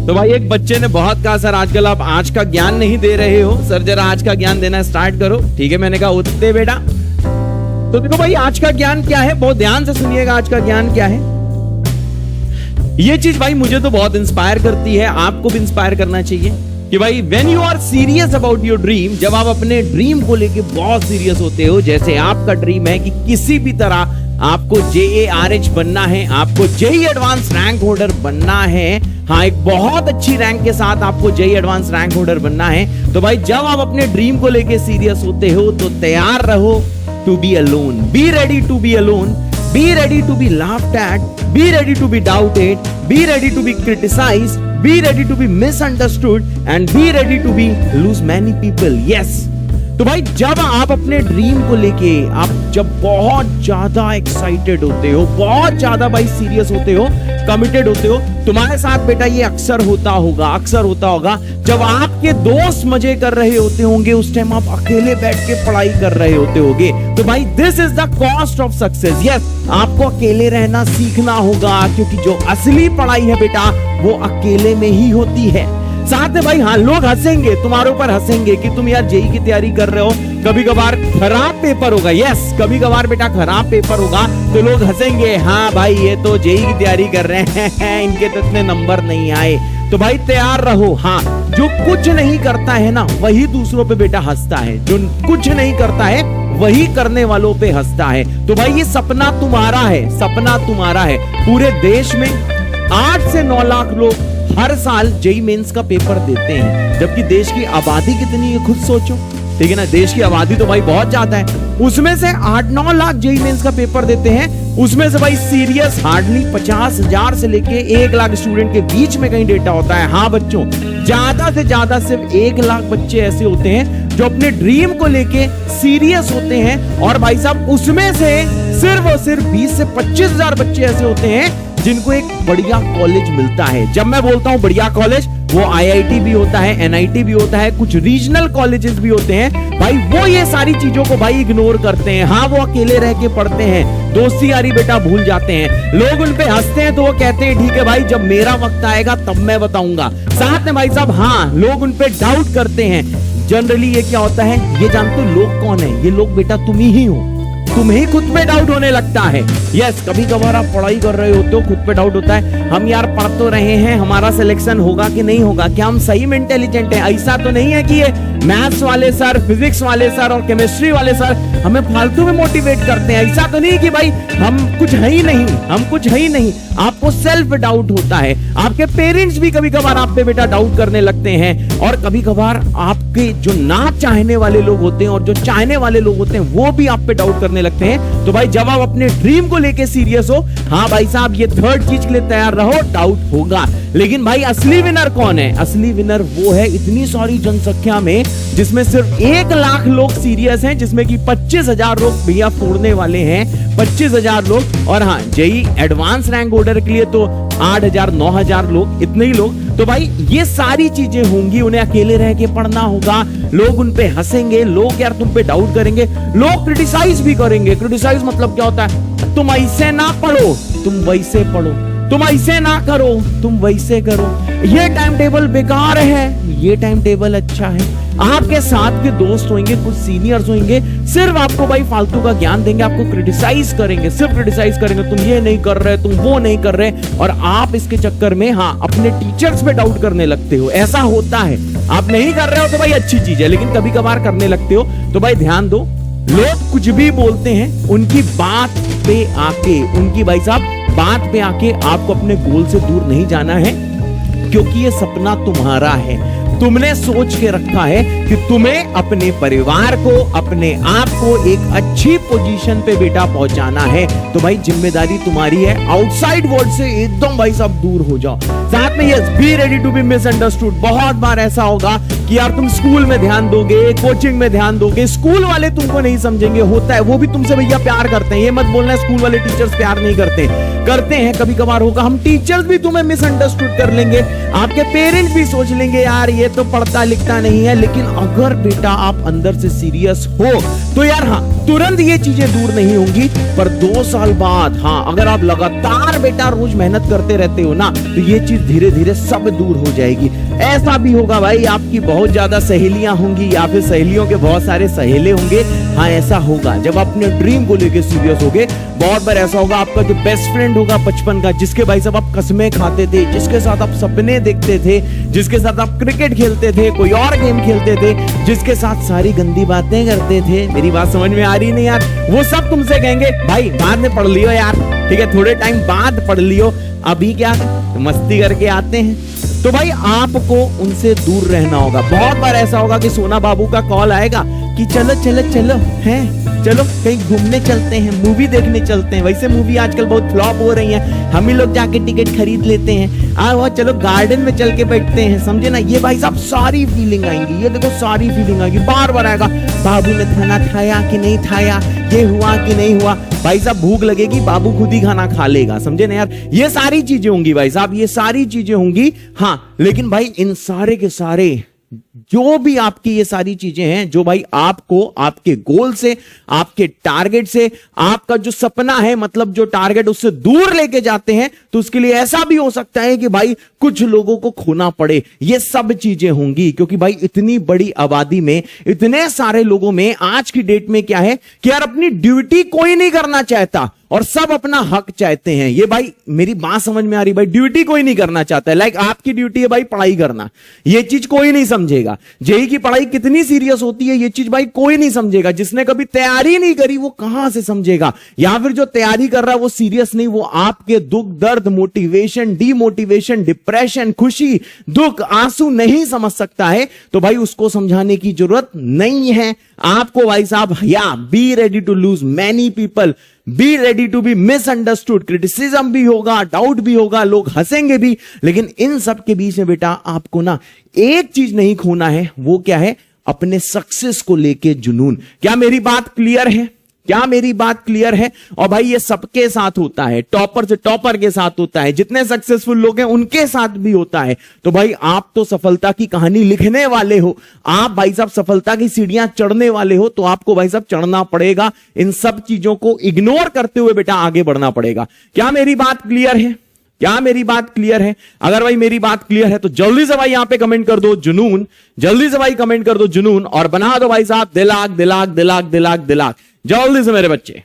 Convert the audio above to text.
तो भाई एक बच्चे ने बहुत कहा सर आजकल आप आज का ज्ञान नहीं दे रहे हो, सर जरा आज का ज्ञान देना स्टार्ट करो। ठीक है, मैंने कहा उठते बेटा। तो देखो भाई आज का ज्ञान क्या है, बहुत ध्यान से सुनिएगा। आज का ज्ञान क्या है, ये चीज भाई मुझे तो बहुत इंस्पायर करती है, आपको भी इंस्पायर करना चाहिए कि भाई when you are serious about your dream, जब आप अपने ड्रीम को लेके बहुत सीरियस होते हो, जैसे आपका ड्रीम है कि किसी भी तरह आपको JARH बनना है, आपको JEE एडवांस रैंक होल्डर बनना है, हाँ एक बहुत अच्छी रैंक के साथ आपको JEE एडवांस रैंक होल्डर बनना है, तो भाई जब आप अपने ड्रीम को लेके सीरियस होते हो तो तैयार रहो to be alone, be ready to be alone, be ready to be laughed at, be ready to be doubted, be ready to be criticized, be ready to be misunderstood and be ready to be lose many people. Yes. तो भाई जब आप अपने dream को लेके आप जब बहुत ज्यादा एक्साइटेड होते हो, बहुत ज्यादा भाई सीरियस होते हो, कमिटेड होते हो, तुम्हारे साथ बेटा ये अक्सर होता होगा जब आपके दोस्त मजे कर रहे होते होंगे, उस टाइम आप अकेले बैठ के पढ़ाई कर रहे होते होगे। तो भाई this is the cost of success. Yes, आपको अकेले रहना सीखना होगा, क्योंकि जो असली पढ़ाई है बेटा वो अकेले में ही होती है। साथ में भाई हाँ लोग हंसेंगे, तुम्हारे ऊपर हंसेंगे कि तुम यार JEE की तैयारी कर रहे हो, कभी कभार खराब पेपर होगा। यस, कभी कभार बेटा खराब पेपर होगा तो लोग हंसेंगे, हाँ भाई ये तो JEE की तैयारी कर रहे हैं, इनके तो इतने नंबर नहीं आए। तो भाई तैयार रहो। हाँ, जो कुछ नहीं करता है ना वही दूसरों पे बेटा हंसता है, जो कुछ नहीं करता है वही करने वालों पे हंसता है। तो भाई ये सपना तुम्हारा है, सपना तुम्हारा है। पूरे देश में 8 से 9 लाख लोग हर साल JEE मेंस का पेपर देते हैं, जबकि देश की आबादी कितनी है खुद सोचो। ठीक है ना, देश की आबादी तो भाई बहुत ज्यादा है, उसमें से 8-9 लाख JEE मेंस का पेपर देते हैं, उसमें से भाई सीरियस हार्डली 50,000 से लेके 1 लाख स्टूडेंट के बीच में कहीं डेटा होता है। हाँ बच्चों, ज्यादा से ज्यादा सिर्फ 1 लाख बच्चे ऐसे होते हैं जो अपने ड्रीम को लेके सीरियस होते हैं, और भाई साहब उसमें से सिर्फ और सिर्फ 20 से 25,000 बच्चे ऐसे होते हैं जिनको एक बढ़िया कॉलेज मिलता है। जब मैं बोलता हूं बढ़िया कॉलेज, वो IIT भी होता है, NIT भी होता है, कुछ रीजनल कॉलेजेस भी होते हैं। भाई वो ये सारी चीजों को भाई इग्नोर करते हैं। हाँ, वो अकेले रह के पढ़ते हैं, दोस्ती यारी बेटा भूल जाते हैं, लोग उन पे हंसते हैं तो वो कहते हैं ठीक है भाई जब मेरा वक्त आएगा तब मैं बताऊंगा। साथ में भाई साहब हाँ लोग उन पे डाउट करते हैं। जनरली ये क्या होता है, ये जानते हो लोग कौन है, ये लोग बेटा तुम ही हो, तुम्हें खुद पे डाउट होने लगता है। यस, कभी कभार आप पढ़ाई कर रहे होते हो, खुद पे डाउट होता है, हम यार पढ़ तो रहे हैं, हमारा सिलेक्शन होगा कि नहीं होगा, क्या हम सही में इंटेलिजेंट हैं? ऐसा तो नहीं है कि ये मैथ्स वाले सर, फिजिक्स वाले सर और केमिस्ट्री वाले सर हमें फालतू में मोटिवेट करते हैं। ऐसा तो नहीं कि भाई हम कुछ है ही नहीं, हम कुछ है ही नहीं। आपको सेल्फ डाउट होता है, आपके पेरेंट्स भी कभी कभार आप पे बेटा डाउट करने लगते हैं, और कभी कभार आपके जो ना चाहने वाले लोग होते हैं और जो चाहने वाले लोग होते हैं वो भी आप पे डाउट करने लगते हैं। तो भाई जब आप अपने ड्रीम को लेके सीरियस हो, हाँ भाई साहब ये थर्ड चीज के लिए तैयार रहो, डाउट होगा। लेकिन भाई असली विनर कौन है? असली विनर वो है इतनी सारी जनसंख्या में जिसमें सिर्फ 1 लाख लोग सीरियस हैं, जिसमें कि 25,000 लोग भैया फोड़ने वाले हैं, 25,000 लोग। और हाँ JEE एडवांस रैंक होल्डर के लिए तो 8,000 9,000 लोग, इतने ही लोग। तो भाई ये सारी चीजें होंगी, उन्हें अकेले रह के पढ़ना होगा, लोग उन पे हंसेंगे, लोग यार तुम पे डाउट करेंगे, लोग क्रिटिसाइज भी करेंगे। क्रिटिसाइज मतलब क्या होता है, तुम ऐसे ना पढ़ो तुम वैसे पढ़ो, तुम ऐसे ना करो तुम वैसे करो, ये टाइम टेबल बेकार है ये टाइम टेबल अच्छा है। आपके साथ के दोस्त होंगे, कुछ सीनियर्स होंगे, सिर्फ आपको भाई फालतू का ज्ञान देंगे, आपको क्रिटिसाइज करेंगे, सिर्फ क्रिटिसाइज करेंगे, तुम ये नहीं कर रहे, तुम वो नहीं कर रहे, और आप इसके चक्कर में हाँ अपने टीचर्स पे डाउट करने लगते हो। ऐसा होता है, आप नहीं कर रहे हो तो भाई अच्छी चीज है, लेकिन कभी कभार करने लगते हो। तो भाई ध्यान दो, लोग कुछ भी बोलते हैं, उनकी बात पे आके, उनकी भाई साहब बात पे आके आपको अपने गोल से दूर नहीं जाना है, क्योंकि ये सपना तुम्हारा है। तुमने सोच के रखा है कि तुम्हें अपने परिवार को, अपने आप को एक अच्छी पोजीशन पे बेटा पहुंचाना है। तो भाई जिम्मेदारी तुम्हारी है, आउटसाइड वर्ल्ड से एकदम भाई सब दूर हो जाओ। साथ में yes, be ready to be misunderstood. बहुत बार ऐसा होगा कि यार तुम स्कूल में ध्यान दोगे, कोचिंग में ध्यान दोगे, स्कूल वाले तुमको नहीं समझेंगे। होता है, वो भी तुमसे भैया प्यार करते हैं, ये मत बोलना स्कूल वाले टीचर्स प्यार नहीं करते, करते हैं, कभी कभार होगा। हम टीचर्स भी तुम्हें मिसअंडरस्टूड कर लेंगे, आपके पेरेंट्स भी सोच लेंगे यार ये तो पढ़ता लिखता नहीं है। लेकिन अगर बेटा आप अंदर से सीरियस हो तो यार हाँ, तुरंत ये चीजें दूर नहीं होंगी, पर 2 साल बाद हाँ, अगर आप लगातार बेटा रोज मेहनत करते रहते हो ना, तो ये चीज धीरे धीरे सब दूर हो जाएगी। ऐसा भी होगा भाई, आपकी बहुत ज्यादा सहेलियां होंगी या फिर सहेलियों के बहुत सारे सहेले होंगे। हाँ, ऐसा होगा जब अपने ड्रीम को लेके सीरियस होगे। बहुत बार ऐसा होगा, आपका जो बेस्ट फ्रेंड होगा बचपन का, जिसके भाई साहब आप कसमें खाते थे, जिसके साथ आप सपने देखते थे, जिसके साथ आप क्रिकेट खेलते थे, कोई और गेम खेलते थे, जिसके साथ सारी गंदी बातें करते थे। मेरी बात समझ में आ रही नहीं यार? वो सब तुमसे कहेंगे भाई बाद में पढ़ लियो यार, ठीक है, थोड़े टाइम बाद पढ़ लियो, अभी क्या मस्ती करके आते हैं। तो भाई आपको उनसे दूर रहना होगा। बहुत बार ऐसा होगा कि सोना बाबू का कॉल आएगा कि चलो चलो चलो हैं, चलो कहीं घूमने चलते हैं, मूवी देखने चलते हैं। वैसे मूवी आजकल बहुत फ्लॉप हो रही हैं, हम ही लोग जाके टिकट खरीद लेते हैं। आओ चलो गार्डन में चल के बैठते हैं, समझे ना? ये भाई साहब सारी फीलिंग आएंगी, ये देखो सारी फीलिंग आएगी। बार बार आएगा, बाबू ने खाना खाया कि नहीं खाया, ये हुआ कि नहीं हुआ। भाई साहब भूख लगेगी, बाबू खुद ही खाना खा लेगा, समझे ना यार? ये सारी चीजें होंगी भाई साहब, ये सारी चीजें होंगी। हाँ, लेकिन भाई इन सारे के सारे जो भी आपकी ये सारी चीजें हैं, जो भाई आपको आपके गोल से, आपके टारगेट से, आपका जो सपना है, मतलब जो टारगेट उससे दूर लेके जाते हैं, तो उसके लिए ऐसा भी हो सकता है कि भाई कुछ लोगों को खोना पड़े। ये सब चीजें होंगी, क्योंकि भाई इतनी बड़ी आबादी में, इतने सारे लोगों में आज की डेट में क्या है कि यार अपनी ड्यूटी कोई नहीं करना चाहता और सब अपना हक चाहते हैं। ये भाई मेरी बात समझ में आ रही? भाई ड्यूटी कोई नहीं करना चाहता है। लाइक आपकी ड्यूटी है भाई पढ़ाई करना, ये चीज कोई नहीं समझेगा। जेई की पढ़ाई कितनी सीरियस होती है, ये चीज भाई कोई नहीं समझेगा। जिसने कभी तैयारी नहीं करी वो कहां से समझेगा? या फिर जो तैयारी कर रहा है वो सीरियस नहीं, वो आपके दुख दर्द, मोटिवेशन, डीमोटिवेशन, डिप्रेशन, खुशी, दुख, आंसू नहीं समझ सकता है, तो भाई उसको समझाने की जरूरत नहीं है आपको। भाई साहब या be ready to lose many people, be ready to be misunderstood. Criticism भी होगा, डाउट भी होगा, लोग हंसेंगे भी, लेकिन इन सब के बीच में बेटा आपको ना एक चीज नहीं खोना है। वो क्या है? अपने सक्सेस को लेके जुनून। क्या मेरी बात क्लियर है? क्या मेरी बात क्लियर है? और भाई ये सबके साथ होता है, टॉपर से टॉपर के साथ होता है, जितने सक्सेसफुल लोग हैं उनके साथ भी होता है। तो भाई आप तो सफलता की कहानी लिखने वाले हो, आप भाई साहब सफलता की सीढ़ियां चढ़ने वाले हो, तो आपको भाई साहब चढ़ना पड़ेगा। इन सब चीजों को इग्नोर करते हुए बेटा आगे बढ़ना पड़ेगा। क्या मेरी बात क्लियर है? क्या मेरी बात क्लियर है? अगर भाई मेरी बात क्लियर है तो जल्दी से भाई यहां पे कमेंट कर दो जुनून, जल्दी से भाई कमेंट कर दो जुनून, और बना दो भाई साहब दिलाक दिलाक दिलाक दिलाक दिलाक, जल्दी से मेरे बच्चे।